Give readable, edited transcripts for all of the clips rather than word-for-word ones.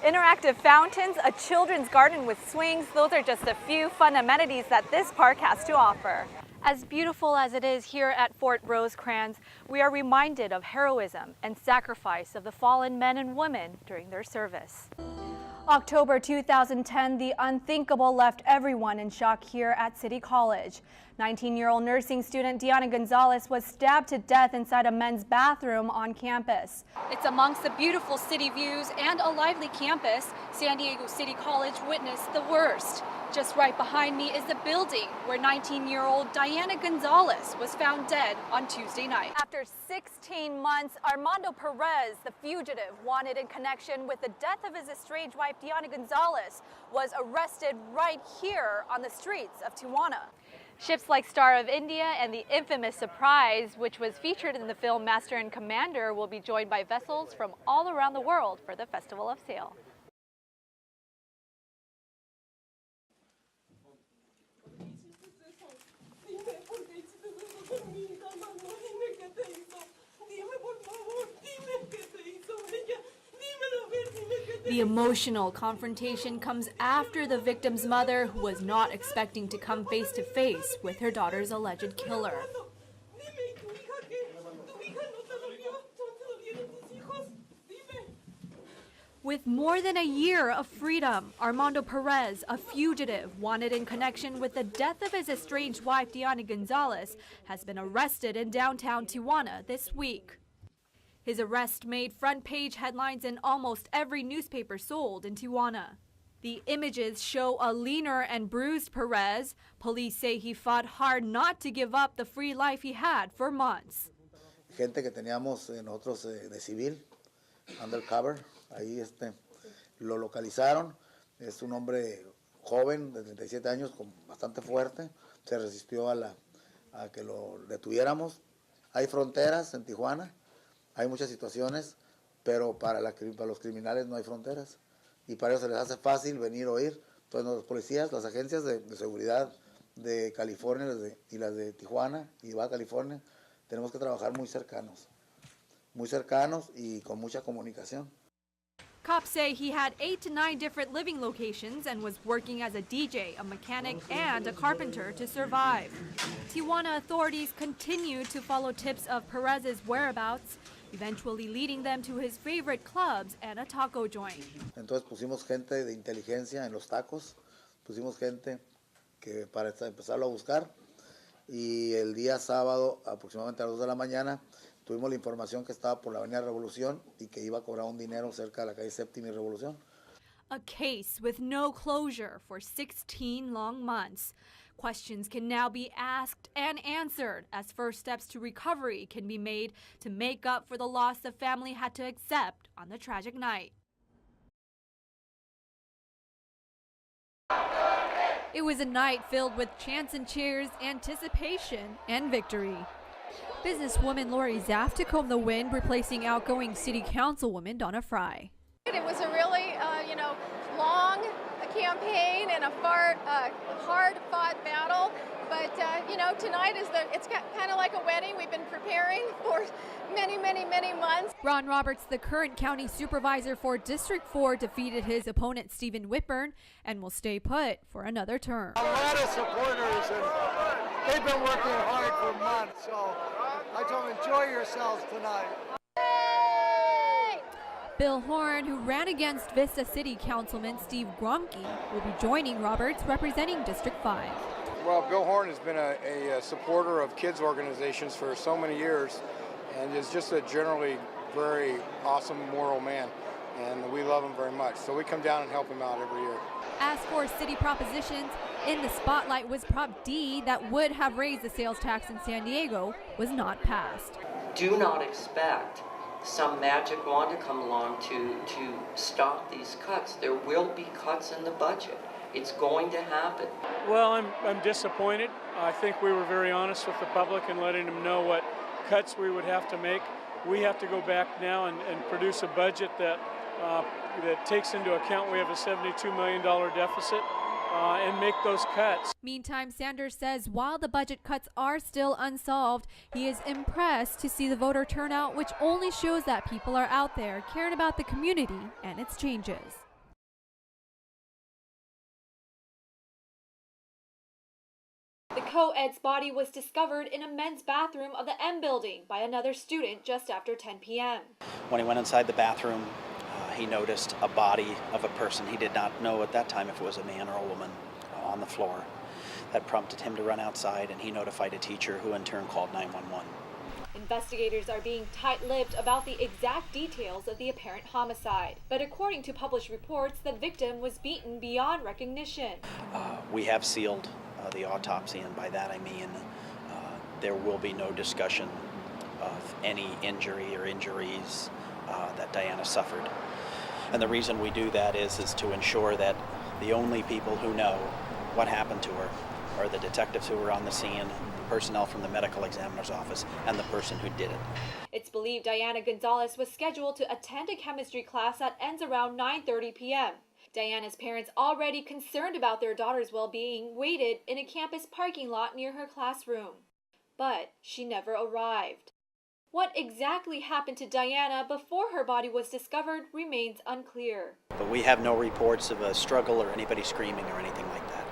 Interactive fountains, a children's garden with swings, those are just a few fun amenities that this park has to offer. As beautiful as it is here at Fort Rosecrans, we are reminded of heroism and sacrifice of the fallen men and women during their service. October 2010, the unthinkable left everyone in shock here at City College. 19-year-old nursing student Diana Gonzalez was stabbed to death inside a men's bathroom on campus. It's amongst the beautiful city views and a lively campus. San Diego City College witnessed the worst. Just right behind me is the building where 19-year-old Diana Gonzalez was found dead on Tuesday night. After 16 months, Armando Perez, the fugitive wanted in connection with the death of his estranged wife Diana Gonzalez, was arrested right here on the streets of Tijuana. Ships like Star of India and the infamous Surprise, which was featured in the film Master and Commander, will be joined by vessels from all around the world for the Festival of Sail. The emotional confrontation comes after the victim's mother, who was not expecting to come face to face with her daughter's alleged killer. With more than a year of freedom, Armando Perez, a fugitive wanted in connection with the death of his estranged wife Diana Gonzalez, has been arrested in downtown Tijuana this week. His arrest made front-page headlines in almost every newspaper sold in Tijuana. The images show a leaner and bruised Perez. Police say he fought hard not to give up the free life he had for months. Gente que teníamos nosotros de civil, undercover, ahí lo localizaron. Es un hombre joven de 37 años, bastante fuerte. Se resistió a que lo detuviéramos. Hay fronteras en Tijuana. Hay muchas situaciones, pero para los criminales no hay fronteras. Y para ellos se les hace fácil venir o ir. Entonces los policías, las agencias de seguridad de California y las de Tijuana y Baja California, tenemos que trabajar muy cercanos y con mucha comunicación. Cops say he had 8 to 9 different living locations and was working as a DJ, a mechanic, and a carpenter to survive. Tijuana authorities continue to follow tips of Perez's whereabouts, eventually leading them to his favorite clubs and a taco joint. Entonces pusimos gente de inteligencia en los tacos, pusimos gente que para empezarlo a buscar, y el día sábado aproximadamente a las 2 de la mañana tuvimos la información que estaba por la Avenida Revolución y que iba a cobrar un dinero cerca de la calle Séptima y Revolución. A case with no closure for 16 long months. Questions can now be asked and answered as first steps to recovery can be made to make up for the loss the family had to accept on the tragic night. It was a night filled with chants and cheers, anticipation, and victory. Businesswoman Lori Zaff took home the win, replacing outgoing City Councilwoman Donna Fry. It was a really, long campaign and a hard-fought battle. But tonight it's kind of like a wedding. We've been preparing for many, many, many months. Ron Roberts, the current county supervisor for District 4, defeated his opponent Stephen Whitburn and will stay put for another term. A lot of supporters, and they've been working hard for months. So I told them, enjoy yourselves tonight. Bill Horn, who ran against Vista City Councilman Steve Gromke, will be joining Roberts representing District 5. Well, Bill Horn has been a supporter of kids organizations for so many years and is just a generally very awesome, moral man, and we love him very much. So we come down and help him out every year. As for city propositions, in the spotlight was Prop D that would have raised the sales tax in San Diego, was not passed. Do not expect some magic wand to come along to stop these cuts. There will be cuts in the budget. It's going to happen. Well, I'm disappointed. I think we were very honest with the public and letting them know what cuts we would have to make. We have to go back now and produce a budget that takes into account we have a $72 million deficit and make those cuts. Meantime, Sanders says while the budget cuts are still unsolved, he is impressed to see the voter turnout, which only shows that people are out there caring about the community and its changes. co-ed's body was discovered in a men's bathroom of the M building by another student just after 10 p.m. When he went inside the bathroom, he noticed a body of a person. He did not know at that time if it was a man or a woman on the floor. That prompted him to run outside, and he notified a teacher who in turn called 911. Investigators are being tight-lipped about the exact details of the apparent homicide. But according to published reports, the victim was beaten beyond recognition. We have sealed the autopsy, and by that I mean there will be no discussion of any injury or injuries that Diana suffered. And the reason we do that is to ensure that the only people who know what happened to her are the detectives who were on the scene, personnel from the medical examiner's office, and the person who did it. It's believed Diana Gonzalez was scheduled to attend a chemistry class that ends around 9:30 p.m. Diana's parents, already concerned about their daughter's well-being, waited in a campus parking lot near her classroom. But she never arrived. What exactly happened to Diana before her body was discovered remains unclear. But we have no reports of a struggle or anybody screaming or anything like that.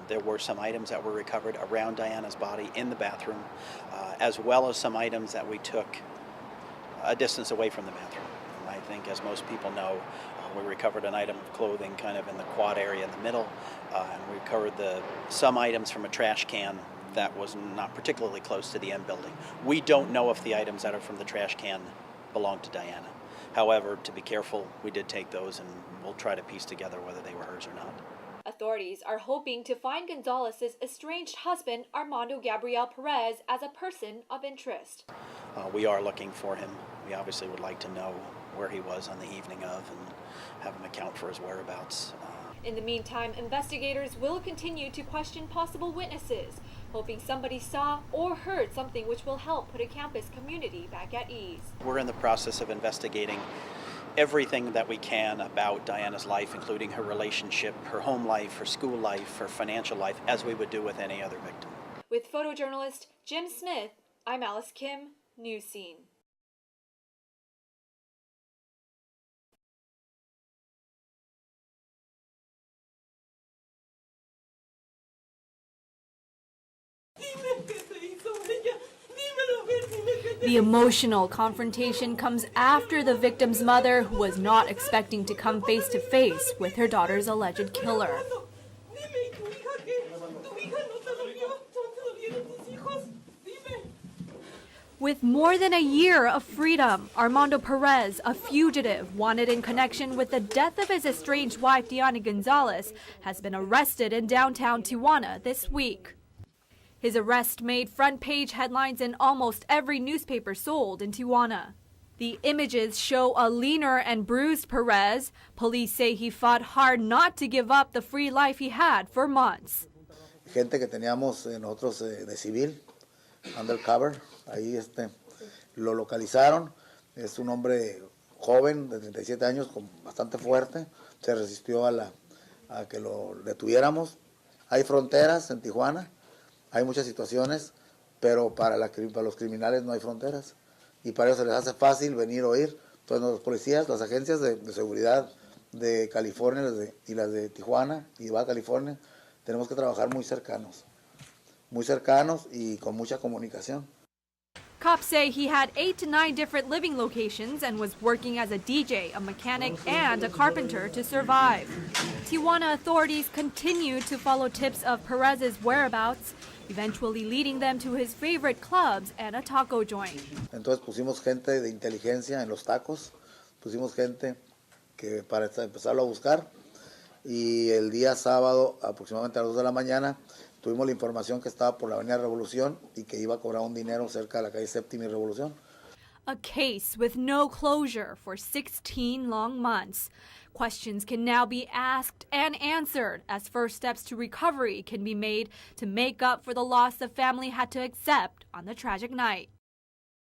There were some items that were recovered around Diana's body in the bathroom, as well as some items that we took a distance away from the bathroom. And I think, as most people know, we recovered an item of clothing kind of in the quad area in the middle, and we recovered some items from a trash can that was not particularly close to the M building. We don't know if the items that are from the trash can belong to Diana. However, to be careful, we did take those, and we'll try to piece together whether they were hers or not. Authorities are hoping to find Gonzalez's estranged husband, Armando Gabriel Perez, as a person of interest. We are looking for him. We obviously would like to know where he was on the evening of and have him account for his whereabouts. In the meantime, investigators will continue to question possible witnesses, hoping somebody saw or heard something which will help put a campus community back at ease. We're in the process of investigating everything that we can about Diana's life, including her relationship, her home life, her school life, her financial life, as we would do with any other victim. With photojournalist Jim Smith, I'm Alice Kim, News Scene. The emotional confrontation comes after the victim's mother, who was not expecting to come face to face with her daughter's alleged killer. With more than a year of freedom, Armando Perez, a fugitive wanted in connection with the death of his estranged wife, Diana Gonzalez, has been arrested in downtown Tijuana this week. His arrest made front-page headlines in almost every newspaper sold in Tijuana. The images show a leaner and bruised Perez. Police say he fought hard not to give up the free life he had for months. Gente que teníamos nosotros de civil, undercover, ahí lo localizaron. Es un hombre joven de 37 años, bastante fuerte. Se resistió a que lo detuviéramos. Hay fronteras en Tijuana. Hay muchas situaciones, pero para los criminales no hay fronteras. Y para ellos se les hace fácil venir o ir. Entonces los policías, las agencias de seguridad de California y las de Tijuana y Baja California, tenemos que trabajar muy cercanos y con mucha comunicación. Cops say he had 8 to 9 different living locations and was working as a DJ, a mechanic, and a carpenter to survive. Tijuana authorities continue to follow tips of Perez's whereabouts, eventually leading them to his favorite clubs and a taco joint. Entonces pusimos gente de inteligencia en los tacos, pusimos gente que para empezarlo a buscar, y el día sábado, aproximadamente a las 2 de la mañana, tuvimos la información que estaba por la Avenida Revolución y que iba a cobrar un dinero cerca de la calle Séptima y Revolución. A case with no closure for 16 long months. Questions can now be asked and answered as first steps to recovery can be made to make up for the loss the family had to accept on the tragic night.